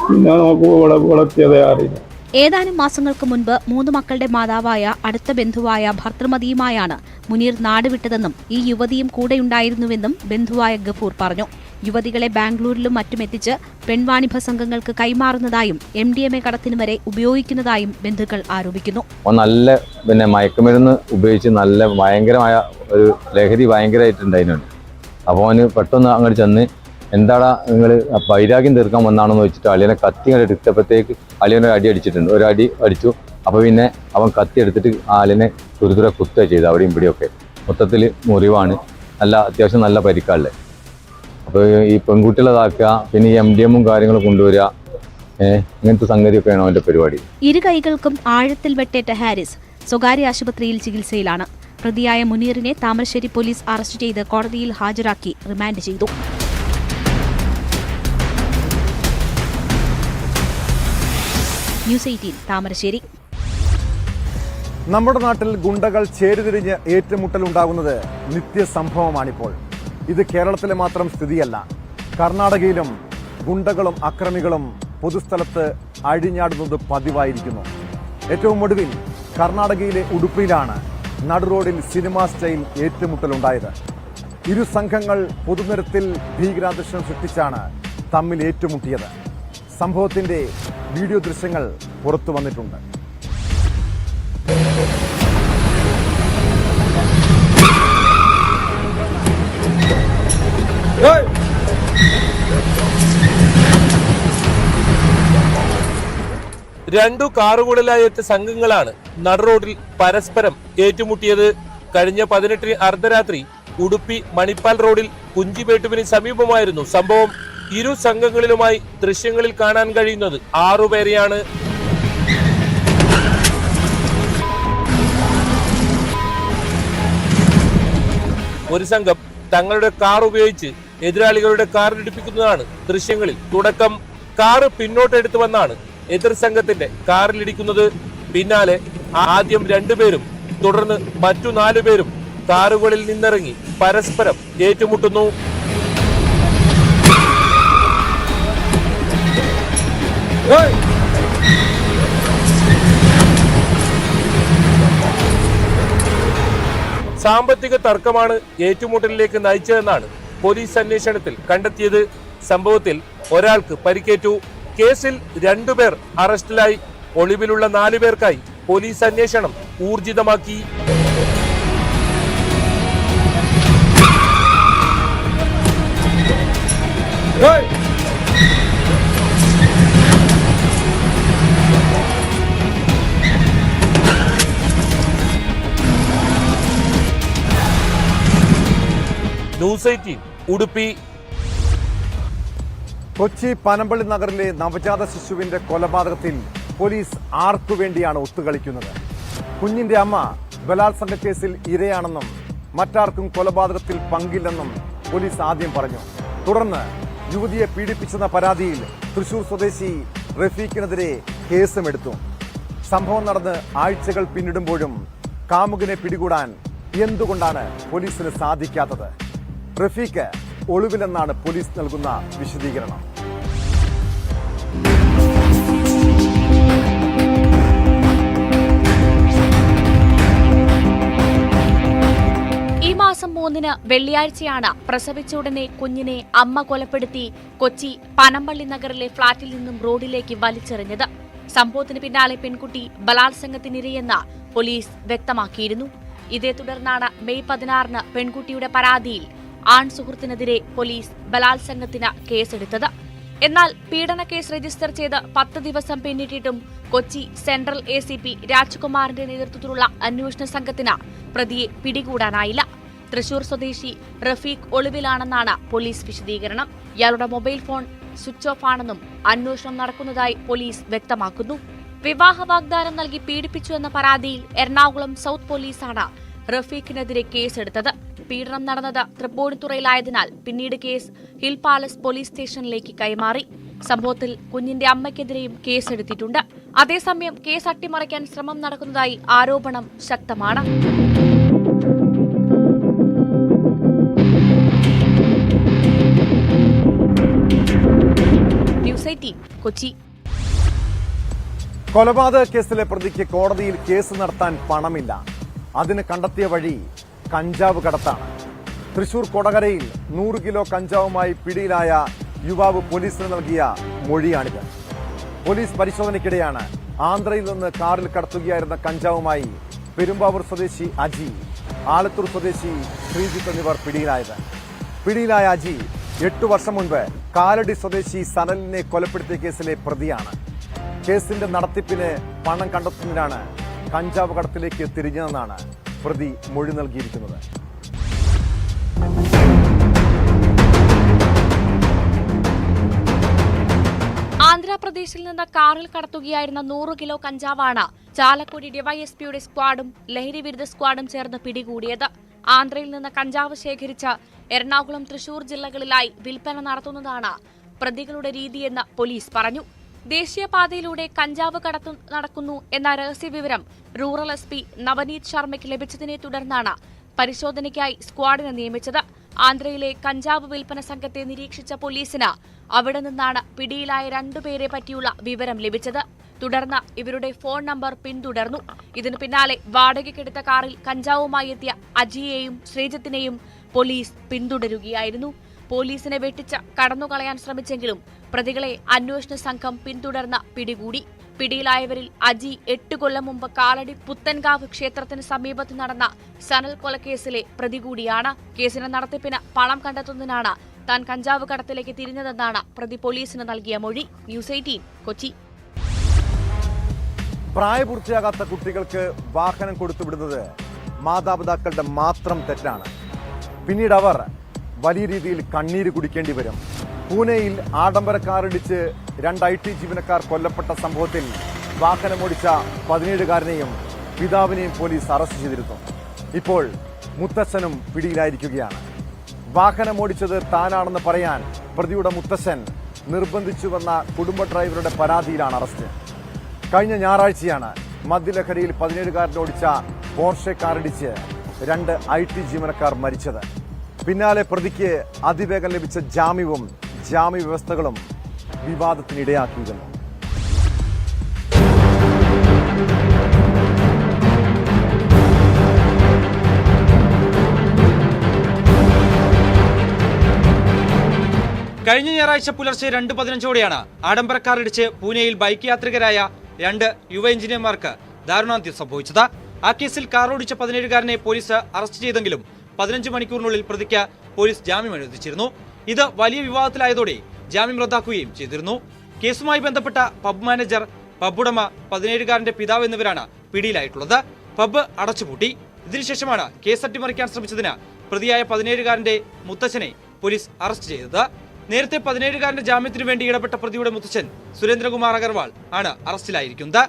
പിന്നെ നോക്കുമ്പോൾ ഇവിടെ എത്തിയതേ അറിയില്ല. ഏതാനും മാസങ്ങൾക്ക് മുൻപ് 3 മക്കളുടെ മാതാവായ അടുത്ത ബന്ധുവായ ഭർതൃമതിയുമായാണ് മുനീർ നാടുവിട്ടതെന്നും ഈ യുവതിയും കൂടെയുണ്ടായിരുന്നുവെന്നും ബന്ധുവായ ഗഫൂർ പറഞ്ഞു. യുവതികളെ ബാംഗ്ലൂരിലും മറ്റുമെത്തിച്ച് പെൺവാണിഭ സംഘങ്ങൾക്ക് കൈമാറുന്നതായും MDMA കടത്തിന് വരെ ഉപയോഗിക്കുന്നതായും ബന്ധുക്കൾ ആരോപിക്കുന്നു. നല്ല മയക്കുമരുന്ന് ഉപയോഗിച്ച് നല്ല ഭയങ്കരമായ ഒരു ലഹരി ഭയങ്കരമായിട്ടുണ്ടായിരുന്നു. അപ്പോൾ അവന് പെട്ടെന്ന് അങ്ങോട്ട് ചെന്ന് എന്താടാ നിങ്ങൾ വൈരാഗ്യം തീർക്കാൻ വന്നാണെന്ന് വെച്ചിട്ട് അളിയനെ കത്തി അങ്ങോട്ട് എടുത്തപ്പോഴത്തേക്ക് അളിയനെ അടി അടിച്ചിട്ടുണ്ട്. ഒരു അടി അടിച്ചു. അപ്പോൾ പിന്നെ അവൻ കത്തി എടുത്തിട്ട് ആ അളിയനെ തുരുതുര കുത്തുക ചെയ്തു. അവിടെയും ഇവിടെയൊക്കെ മൊത്തത്തിൽ മുറിവാണ്. അത്യാവശ്യം നല്ല പരിക്കാളെ. അപ്പോൾ ഈ പെൺകുട്ടികളതാക്കുക, പിന്നെ ഈ MDMA കാര്യങ്ങളും കൊണ്ടുവരിക, ഇങ്ങനത്തെ സംഗതിയൊക്കെയാണ് അവൻ്റെ പരിപാടി. ഇരു കൈകൾക്കും ആഴത്തിൽ വെട്ടേറ്റ ഹാരിസ് സ്വകാര്യ ആശുപത്രിയിൽ ചികിത്സയിലാണ്. പ്രതിയായ മുനീറിനെ താമരശ്ശേരി പോലീസ് അറസ്റ്റ് ചെയ്ത് കോടതിയിൽ ഹാജരാക്കി റിമാൻഡ് ചെയ്തു. ന്യൂസ് 18 താമരശ്ശേരി. നമ്മുടെ നാട്ടിൽ ഗുണ്ടകൾ ചേരിതിരിഞ്ഞ് ഏറ്റുമുട്ടലുണ്ടാകുന്നത് നിത്യസംഭവമാണിപ്പോൾ. ഇത് കേരളത്തിലെ മാത്രം സ്ഥിതിയല്ല. കർണാടകയിലും ഗുണ്ടകളും അക്രമികളും പൊതുസ്ഥലത്ത് അഴിഞ്ഞാടുന്നത് പതിവായിരിക്കുന്നു. ഏറ്റവും ഒടുവിൽ കർണാടകയിലെ ഉടുപ്പിയിലാണ് നടുറോഡിൽ സിനിമാ സ്റ്റൈൽ ഏറ്റുമുട്ടലുണ്ടായത്. ഇരു സംഘങ്ങൾ പൊതുനിരത്തിൽ ഭീകരാന്തരീക്ഷം സൃഷ്ടിച്ചാണ് തമ്മിൽ ഏറ്റുമുട്ടിയത്. സംഭവത്തിന്റെ വീഡിയോ ദൃശ്യങ്ങൾ പുറത്തു വന്നിട്ടുണ്ട്. രണ്ടു കാറുകളിലായി എത്തിയ സംഘങ്ങളാണ് നടുറോഡിൽ പരസ്പരം ഏറ്റുമുട്ടിയത്. കഴിഞ്ഞ 18 അർദ്ധരാത്രി ഉടുപ്പി മണിപ്പാൽ റോഡിൽ കുഞ്ചിപേട്ടുവിന് സമീപമായിരുന്നു സംഭവം. ഇരു സംഘങ്ങളിലുമായി ദൃശ്യങ്ങളിൽ കാണാൻ കഴിയുന്നത് 6 പേരെയാണ്. ഒരു സംഘം തങ്ങളുടെ കാർ ഉപയോഗിച്ച് എതിരാളികളുടെ കാറിലിടിപ്പിക്കുന്നതാണ് ദൃശ്യങ്ങളിൽ തുടക്കം. കാറ് പിന്നോട്ടെടുത്തു വന്നാണ് എതിർ സംഘത്തിന്റെ കാറിലിടിക്കുന്നത്. പിന്നാലെ ആദ്യം 2 പേരും തുടർന്ന് മറ്റു 4 പേരും കാറുകളിൽ നിന്നിറങ്ങി പരസ്പരം ഏറ്റുമുട്ടുന്നു. സാമ്പത്തിക തർക്കമാണ് ഏറ്റുമുട്ടലിലേക്ക് നയിച്ചതെന്നാണ് പോലീസ് അന്വേഷണത്തിൽ കണ്ടെത്തിയത്. സംഭവത്തിൽ ഒരാൾക്ക് പരിക്കേറ്റു. കേസിൽ 2 പേർ അറസ്റ്റിലായി. ഒളിവിലുള്ള 4 പേർക്കായി പോലീസ് അന്വേഷണം ഊർജിതമാക്കി. ന്യൂസ് 18 ഉടുപ്പി. കൊച്ചി പനമ്പള്ളി നഗറിലെ നവജാത ശിശുവിന്റെ കൊലപാതകത്തിൽ പോലീസ് ആർക്കു വേണ്ടിയാണ് ഒത്തുകളിക്കുന്നത്? കുഞ്ഞിന്റെ അമ്മ ബലാത്സംഗ കേസിൽ ഇരയാണെന്നും മറ്റാർക്കും കൊലപാതകത്തിൽ പങ്കില്ലെന്നും പോലീസ് ആദ്യം പറഞ്ഞു. തുടർന്ന് യുവതിയെ പീഡിപ്പിച്ചെന്ന പരാതിയിൽ തൃശൂർ സ്വദേശി റഫീഖിനെതിരെ കേസുമെടുത്തു. സംഭവം നടന്ന് ആഴ്ചകൾ പിന്നിടുമ്പോഴും കാമുകനെ പിടികൂടാൻ എന്തുകൊണ്ടാണ് പോലീസിന് സാധിക്കാത്തത്? റഫീഖ് ഒളിവിലെന്നാണ് പോലീസ് നൽകുന്ന വിശദീകരണം. ഈ മാസം 3 വെള്ളിയാഴ്ചയാണ് പ്രസവിച്ച ഉടനെ കുഞ്ഞിനെ അമ്മ കൊലപ്പെടുത്തി കൊച്ചി പനമ്പള്ളി നഗറിലെ ഫ്ളാറ്റിൽ നിന്നും റോഡിലേക്ക് വലിച്ചെറിഞ്ഞത്. സംഭവത്തിന് പിന്നാലെ പെൺകുട്ടി ബലാത്സംഗത്തിനിരയെന്ന് പോലീസ് വ്യക്തമാക്കിയിരുന്നു. ഇതേ തുടർന്നാണ് മെയ് 16 പെൺകുട്ടിയുടെ പരാതിയിൽ ആൺ സുഹൃത്തിനെതിരെ പോലീസ് ബലാത്സംഗത്തിന് കേസെടുത്തത്. എന്നാൽ പീഡന കേസ് രജിസ്റ്റർ ചെയ്ത് 10 ദിവസം പിന്നിട്ടിട്ടും കൊച്ചി സെൻട്രൽ ACP രാജ്കുമാറിന്റെ നേതൃത്വത്തിലുള്ള അന്വേഷണ സംഘത്തിന് പ്രതിയെ പിടികൂടാനായില്ല. തൃശൂർ സ്വദേശി റഫീഖ് ഒളിവിലാണെന്നാണ് പോലീസ് വിശദീകരണം. ഇയാളുടെ മൊബൈൽ ഫോൺ സ്വിച്ച് ഓഫ് ആണെന്നും അന്വേഷണം നടക്കുന്നതായി പോലീസ് വ്യക്തമാക്കുന്നു. വിവാഹ വാഗ്ദാനം നൽകി പീഡിപ്പിച്ചു എന്ന പരാതിയിൽ എറണാകുളം സൗത്ത് പോലീസാണ് റഫീഖിനെതിരെ കേസെടുത്തത്. പീഡനം നടന്നത് തൃപ്പൂണിത്തുറയിലായതിനാൽ പിന്നീട് കേസ് ഹിൽ പാലസ് പോലീസ് സ്റ്റേഷനിലേക്ക് കൈമാറി. സംഭവത്തിൽ കുഞ്ഞിന്റെ അമ്മയ്ക്കെതിരെയും കേസെടുത്തിട്ടുണ്ട്. അതേസമയം കേസ് അട്ടിമറിക്കാൻ ശ്രമം നടക്കുന്നതായി ആരോപണം ശക്തമാണ്. ന്യൂസ് 18 കൊച്ചി. കൊലപാതക കേസിലെ പ്രതിക്ക് കോടതിയിൽ കേസ് നടത്താൻ പണമില്ല. അതിന് കണ്ടെത്തിയ വഴി കഞ്ചാവ് കടത്താണ്. തൃശൂർ കൊടകരയിൽ 100 കിലോ കഞ്ചാവുമായി പിടിയിലായ യുവാവ് പോലീസിന് നൽകിയ മൊഴിയാണിത്. പോലീസ് പരിശോധനയ്ക്കിടെയാണ് ആന്ധ്രയിൽ നിന്ന് കാറിൽ കടത്തുകയായിരുന്ന കഞ്ചാവുമായി പെരുമ്പാവൂർ സ്വദേശി അജി, ആലത്തൂർ സ്വദേശി ശ്രീജിത്ത് എന്നിവർ പിടിയിലായത്. പിടിയിലായ അജി 8 വർഷം മുൻപ് കാലടി സ്വദേശി സനലിനെ കൊലപ്പെടുത്തിയ കേസിലെ പ്രതിയാണ്. കേസിന്റെ നടത്തിപ്പിന് പണം കണ്ടെത്തുന്നതിനാണ് കഞ്ചാവ് കടത്തിലേക്ക് തിരിഞ്ഞതെന്നാണ് പ്രതി മൊഴി നൽകിയിരിക്കുന്നത്. ആന്ധ്രാപ്രദേശിൽ നിന്ന് കാറിൽ കടത്തുകയായിരുന്ന 100 കിലോ കഞ്ചാവാണ് ചാലക്കുടി ഡിവൈഎസ്പിയുടെ സ്ക്വാഡും ലഹരി വിരുദ്ധ സ്ക്വാഡും ചേർന്ന് പിടികൂടിയത്. ആന്ധ്രയിൽ നിന്ന് കഞ്ചാവ് ശേഖരിച്ച് എറണാകുളം, തൃശൂർ ജില്ലകളിലായി വിൽപ്പന നടത്തുന്നതാണ് പ്രതികളുടെ രീതിയെന്ന് പോലീസ് പറഞ്ഞു. ദേശീയപാതയിലൂടെ കഞ്ചാവ് കടത്തു നടക്കുന്നു എന്ന രഹസ്യവിവരം റൂറൽ SP നവനീത് ശർമ്മയ്ക്ക് ലഭിച്ചതിനെ തുടർന്നാണ് പരിശോധനയ്ക്കായി സ്ക്വാഡിനെ നിയമിച്ചത്. ആന്ധ്രയിലെ കഞ്ചാവ് വിൽപ്പന സംഘത്തെ നിരീക്ഷിച്ച പോലീസിന് അവിടെ നിന്നാണ് പിടിയിലായ 2 പേരെ പറ്റിയുള്ള വിവരം ലഭിച്ചത്. തുടർന്ന് ഇവരുടെ ഫോൺ നമ്പർ പിന്തുടർന്നു. ഇതിനു പിന്നാലെ വാടകയ്ക്കെടുത്ത കാറിൽ കഞ്ചാവുമായി എത്തിയ അജിയെയും ശ്രീജിത്തിനെയും പോലീസ് പിന്തുടരുകയായിരുന്നു. പോലീസിനെ വെട്ടിച്ച് കടന്നുകളയാൻ ശ്രമിച്ചെങ്കിലും പ്രതികളെ അന്വേഷണ സംഘം പിന്തുടർന്ന് പിടികൂടി. പിടിയിലായവരിൽ അജി 8 കൊല്ലം മുമ്പ് കാലടി പുത്തൻകാവ് ക്ഷേത്രത്തിന് സമീപത്ത് നടന്ന സനൽ കൊലക്കേസിലെ പ്രതി കൂടിയാണ്. കേസിന്റെ നടത്തിപ്പിന് പണം കണ്ടെത്തുന്നതിനാണ് താൻ കഞ്ചാവ് കടത്തിലേക്ക് തിരിഞ്ഞതെന്നാണ് പ്രതി പോലീസിന് നൽകിയ മൊഴി. ന്യൂസ് 18 കൊച്ചി. പ്രായപൂർത്തിയാകാത്ത കുട്ടികൾക്ക് വാഹനം കൊടുത്തുവിടുന്നത് മാതാപിതാക്കളുടെ മാത്രം തെറ്റാണ്. പിന്നീട് അവർ വലിയ രീതിയിൽ കണ്ണീര് കുടിക്കേണ്ടി വരും. പൂനെയിൽ ആഡംബര കാറിടിച്ച് 2 IT ജീവനക്കാർ കൊല്ലപ്പെട്ട സംഭവത്തിൽ വാഹനമോടിച്ച 17-കാരനെയും പിതാവിനെയും പോലീസ് അറസ്റ്റ് ചെയ്തിരുന്നു. ഇപ്പോൾ മുത്തച്ഛനും പിടിയിലായിരിക്കുകയാണ്. വാഹനമോടിച്ചത് താനാണെന്ന് പറയാൻ പ്രതിയുടെ മുത്തച്ഛൻ നിർബന്ധിച്ചുവെന്ന കുടുംബ ഡ്രൈവറുടെ പരാതിയിലാണ് അറസ്റ്റ്. കഴിഞ്ഞ ഞായറാഴ്ചയാണ് മദ്യലഹരിയിൽ 17-കാരനോടിച്ച പോർഷെ കാറിടിച്ച് 2 IT ജീവനക്കാർ മരിച്ചത്. പിന്നാലെ പ്രതിക്ക് അതിവേഗം ലഭിച്ച ജാമ്യവും ജാമ്യ വ്യവസ്ഥകളും വിവാദത്തിനിടയാക്കിയിരുന്നു. കഴിഞ്ഞ ഞായറാഴ്ച പുലർച്ചെ 2:15ഓടെയാണ് ആഡംബര കാർ ഇടിച്ച് പൂനെയിൽ ബൈക്ക് യാത്രികരായ 2 യുവ എഞ്ചിനീയർമാർക്ക് ദാരുണാന്ത്യം സംഭവിച്ചത്. ആ കേസിൽ കാർ ഓടിച്ച 17-കാരനെ പോലീസ് അറസ്റ്റ് ചെയ്തെങ്കിലും 15 മണിക്കൂറിനുള്ളിൽ പ്രതിക്ക് പോലീസ് ജാമ്യം അനുവദിച്ചിരുന്നു. ഇത് വലിയ വിവാദത്തിലായതോടെ ജാമ്യം റദ്ദാക്കുകയും ചെയ്തിരുന്നു. കേസുമായി ബന്ധപ്പെട്ട പബ് മാനേജർ, പബ്ബുടമ, 17-കാരന്റെ പിതാവ് എന്നിവരാണ് പിടിയിലായിട്ടുള്ളത്. പബ് അടച്ചുപൂട്ടി. ഇതിനുശേഷമാണ് കേസ് അട്ടിമറിക്കാൻ ശ്രമിച്ചതിന് പ്രതിയായ 17-കാരന്റെ മുത്തച്ഛനെ പോലീസ് അറസ്റ്റ് ചെയ്തത്. നേരത്തെ 17-കാരന്റെ ജാമ്യത്തിനു വേണ്ടി ഇടപെട്ട പ്രതിയുടെ മുത്തച്ഛൻ സുരേന്ദ്രകുമാർ അഗർവാൾ ആണ് അറസ്റ്റിലായിരിക്കുന്നത്.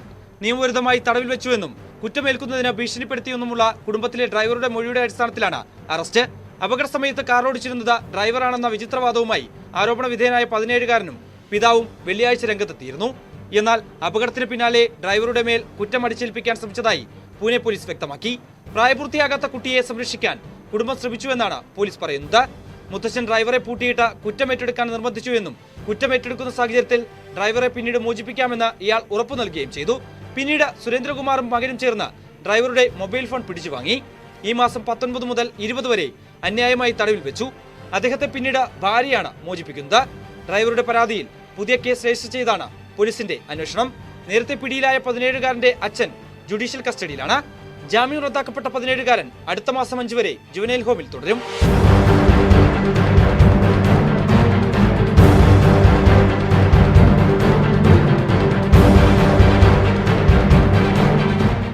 നിയമവിരുദ്ധമായി തടവിൽ വെച്ചുവെന്നും കുറ്റമേൽക്കുന്നതിന് ഭീഷണിപ്പെടുത്തിയെന്നുമുള്ള കുടുംബത്തിലെ ഡ്രൈവറുടെ മൊഴിയുടെ അടിസ്ഥാനത്തിലാണ് അറസ്റ്റ്. അപകട സമയത്ത് കാർ ഓടിച്ചിരുന്നത് ഡ്രൈവറാണെന്ന വിചിത്രവാദവുമായി ആരോപണ വിധേയനായ 17-കാരനും പിതാവും വെള്ളിയാഴ്ച രംഗത്തെത്തിയിരുന്നു. എന്നാൽ അപകടത്തിന് പിന്നാലെ ഡ്രൈവറുടെ മേൽ കുറ്റം അടിച്ചേൽപ്പിക്കാൻ ശ്രമിച്ചതായി പൂനെ പോലീസ് വ്യക്തമാക്കി. പ്രായപൂർത്തിയാകാത്ത കുട്ടിയെ സംരക്ഷിക്കാൻ കുടുംബം ശ്രമിച്ചുവെന്നാണ് പോലീസ് പറയുന്നത്. മുത്തച്ഛൻ ഡ്രൈവറെ പൂട്ടിയിട്ട് കുറ്റമേറ്റെടുക്കാൻ നിർബന്ധിച്ചുവെന്നും കുറ്റമേറ്റെടുക്കുന്ന സാഹചര്യത്തിൽ ഡ്രൈവറെ പിന്നീട് മോചിപ്പിക്കാമെന്ന് ഇയാൾ ഉറപ്പു നൽകുകയും ചെയ്തു. പിന്നീട് സുരേന്ദ്രകുമാറും മകനും ചേർന്ന് ഡ്രൈവറുടെ മൊബൈൽ ഫോൺ പിടിച്ചു വാങ്ങി. ഈ മാസം 19 മുതൽ 20 വരെ അന്യായമായി തടവിൽ വെച്ചു. അദ്ദേഹത്തെ പിന്നീട് ഭാര്യയാണ് മോചിപ്പിക്കുന്നത്. ഡ്രൈവറുടെ പരാതിയിൽ പുതിയ കേസ് രജിസ്റ്റർ ചെയ്താണ് പോലീസിന്റെ അന്വേഷണം. നേരത്തെ പിടിയിലായ 17-കാരന്റെ അച്ഛൻ ജുഡീഷ്യൽ കസ്റ്റഡിയിലാണ്. ജാമ്യം റദ്ദാക്കപ്പെട്ട 17-കാരൻ അടുത്ത മാസം 5 വരെ ജുവനൈൽ ഹോമിൽ തുടരും.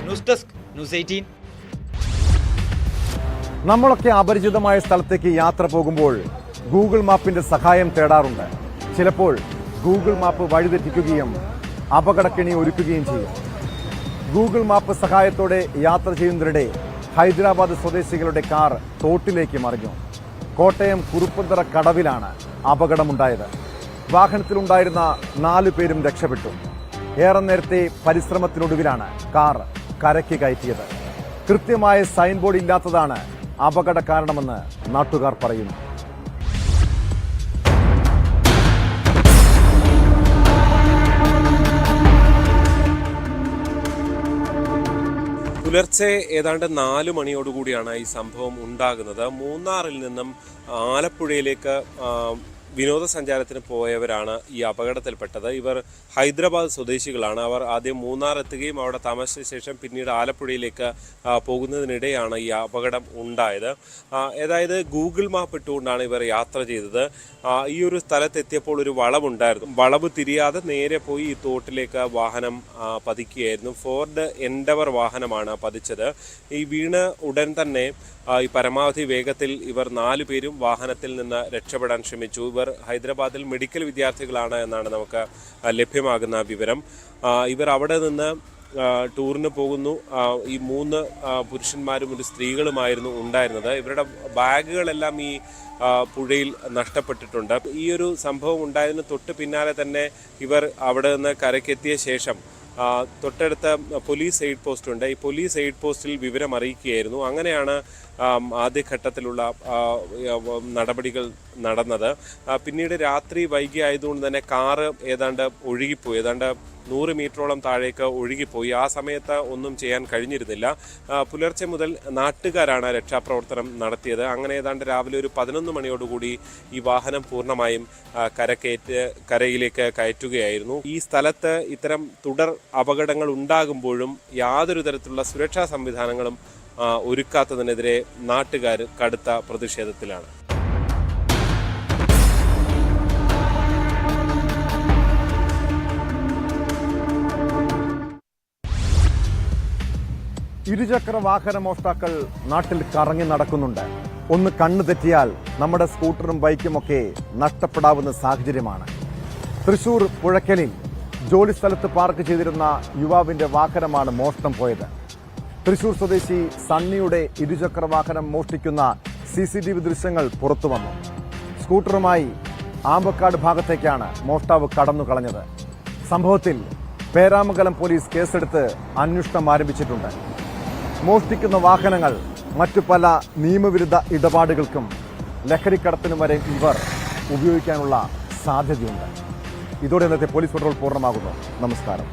News desk, news 18. നമ്മളൊക്കെ അപരിചിതമായ സ്ഥലത്തേക്ക് യാത്ര പോകുമ്പോൾ ഗൂഗിൾ മാപ്പിന്റെ സഹായം തേടാറുണ്ട്. ചിലപ്പോൾ ഗൂഗിൾ മാപ്പ് വഴിതെറ്റിക്കുകയും അപകടക്കെണി ഒരുക്കുകയും ചെയ്യും. ഗൂഗിൾ മാപ്പ് സഹായത്തോടെ യാത്ര ചെയ്യുന്നതിനിടെ ഹൈദരാബാദ് സ്വദേശികളുടെ കാർ തോട്ടിലേക്ക് മറിഞ്ഞു. കോട്ടയം കുറുപ്പന്തറ കടവിലാണ് അപകടമുണ്ടായത്. വാഹനത്തിലുണ്ടായിരുന്ന 4 പേരും രക്ഷപ്പെട്ടു. ഏറെ നേരത്തെ പരിശ്രമത്തിനൊടുവിലാണ് കാർ കരയ്ക്ക് കയറ്റിയത്. കൃത്യമായ സൈൻ ബോർഡ് ഇല്ലാത്തതാണ് അപകട കാരണമെന്ന് നാട്ടുകാർ പറയുന്നു. പുലർച്ചെ ഏതാണ്ട് 4 മണിയോടുകൂടിയാണ് ഈ സംഭവം ഉണ്ടാകുന്നത്. മൂന്നാറിൽ നിന്നും ആലപ്പുഴയിലേക്ക് വിനോദസഞ്ചാരത്തിന് പോയവരാണ് ഈ അപകടത്തിൽപ്പെട്ടത്. ഇവർ ഹൈദരാബാദ് സ്വദേശികളാണ്. അവർ ആദ്യം മൂന്നാർ എത്തുകയും അവിടെ താമസിച്ച ശേഷം പിന്നീട് ആലപ്പുഴയിലേക്ക് പോകുന്നതിനിടെയാണ് ഈ അപകടം ഉണ്ടായത്. അതായത് ഗൂഗിൾ മാപ്പ് ഇട്ടുകൊണ്ടാണ് ഇവർ യാത്ര ചെയ്തത്. ഈ ഒരു സ്ഥലത്തെത്തിയപ്പോൾ ഒരു വളവുണ്ടായിരുന്നു. വളവ് തിരിയാതെ നേരെ പോയി ഈ തോട്ടിലേക്ക് വാഹനം പതിക്കുകയായിരുന്നു. ഫോർഡ് എൻഡവർ വാഹനമാണ് പതിച്ചത്. ഈ വീണ് ഉടൻ തന്നെ ഈ പരമാവധി വേഗത്തിൽ ഇവർ 4 പേരും വാഹനത്തിൽ നിന്ന് രക്ഷപ്പെടാൻ ശ്രമിച്ചു. ഇവർ ഹൈദരാബാദിൽ മെഡിക്കൽ വിദ്യാർത്ഥികളാണ് എന്നാണ് നമുക്ക് ലഭ്യമാകുന്ന വിവരം. ഇവർ അവിടെ നിന്ന് ടൂറിന് പോകുന്നു. ഈ 3 പുരുഷന്മാരും ഒരു സ്ത്രീകളുമായിരുന്നു ഉണ്ടായിരുന്നത്. ഇവരുടെ ബാഗുകളെല്ലാം ഈ പുഴയിൽ നഷ്ടപ്പെട്ടിട്ടുണ്ട്. ഈ ഒരു സംഭവം ഉണ്ടായതിന് തൊട്ട് പിന്നാലെ തന്നെ ഇവർ അവിടെ നിന്ന് കരക്കെത്തിയ ശേഷം തൊട്ടടുത്ത പോലീസ് എയ്ഡ് പോസ്റ്റ് ഉണ്ട്. ഈ പോലീസ് എയ്ഡ് പോസ്റ്റിൽ വിവരം അറിയിക്കുകയായിരുന്നു. അങ്ങനെയാണ് ആദ്യഘട്ടത്തിലുള്ള നടപടികൾ നടന്നത്. പിന്നീട് രാത്രി വൈകി ആയതുകൊണ്ട് തന്നെ കാറ് ഏതാണ്ട് ഒഴുകിപ്പോയി, ഏതാണ്ട് 100 മീറ്ററോളം താഴേക്ക് ഒഴുകിപ്പോയി. ആ സമയത്ത് ഒന്നും ചെയ്യാൻ കഴിഞ്ഞിരുന്നില്ല. പുലർച്ചെ മുതൽ നാട്ടുകാരാണ് രക്ഷാപ്രവർത്തനം നടത്തിയത്. അങ്ങനെ ഏതാണ്ട് രാവിലെ ഒരു 11 മണിയോടുകൂടി ഈ വാഹനം പൂർണ്ണമായും കരയിലേക്ക് കയറ്റുകയായിരുന്നു. ഈ സ്ഥലത്ത് ഇത്തരം തുടർ അപകടങ്ങൾ ഉണ്ടാകുമ്പോഴും യാതൊരു തരത്തിലുള്ള സുരക്ഷാ സംവിധാനങ്ങളും ഒരുക്കാത്തതിനെതിരെ നാട്ടുകാർ കടുത്ത പ്രതിഷേധത്തിലാണ്. ഇരുചക്ര വാഹന മോഷ്ടാക്കൾ നാട്ടിൽ കറങ്ങി നടക്കുന്നുണ്ട്. ഒന്ന് കണ്ണു തെറ്റിയാൽ നമ്മുടെ സ്കൂട്ടറും ബൈക്കുമൊക്കെ നഷ്ടപ്പെടാവുന്ന സാഹചര്യമാണ്. തൃശൂർ പുഴയ്ക്കലിൽ ജോലി സ്ഥലത്ത് പാർക്ക് ചെയ്തിരുന്ന യുവാവിന്റെ വാഹനമാണ് മോഷണം പോയത്. തൃശൂർ സ്വദേശി സണ്ണിയുടെ ഇരുചക്ര വാഹനം മോഷ്ടിക്കുന്ന CCTV ദൃശ്യങ്ങൾ പുറത്തു വന്നു. സ്കൂട്ടറുമായി ആമ്പക്കാട് ഭാഗത്തേക്കാണ് മോഷ്ടാവ് കടന്നു കളഞ്ഞത്. സംഭവത്തിൽ പേരാമംഗലം പോലീസ് കേസെടുത്ത് അന്വേഷണം ആരംഭിച്ചിട്ടുണ്ട്. മോഷ്ടിക്കുന്ന വാഹനങ്ങൾ മറ്റു പല നിയമവിരുദ്ധ ഇടപാടുകൾക്കും ലഹരിക്കടത്തിനും വരെ ഇവർ ഉപയോഗിക്കാനുള്ള സാധ്യതയുണ്ട്. ഇതോടെ ഇന്നത്തെ പോലീസ് പട്രോൾ പൂർണ്ണമാകുന്നു. നമസ്കാരം.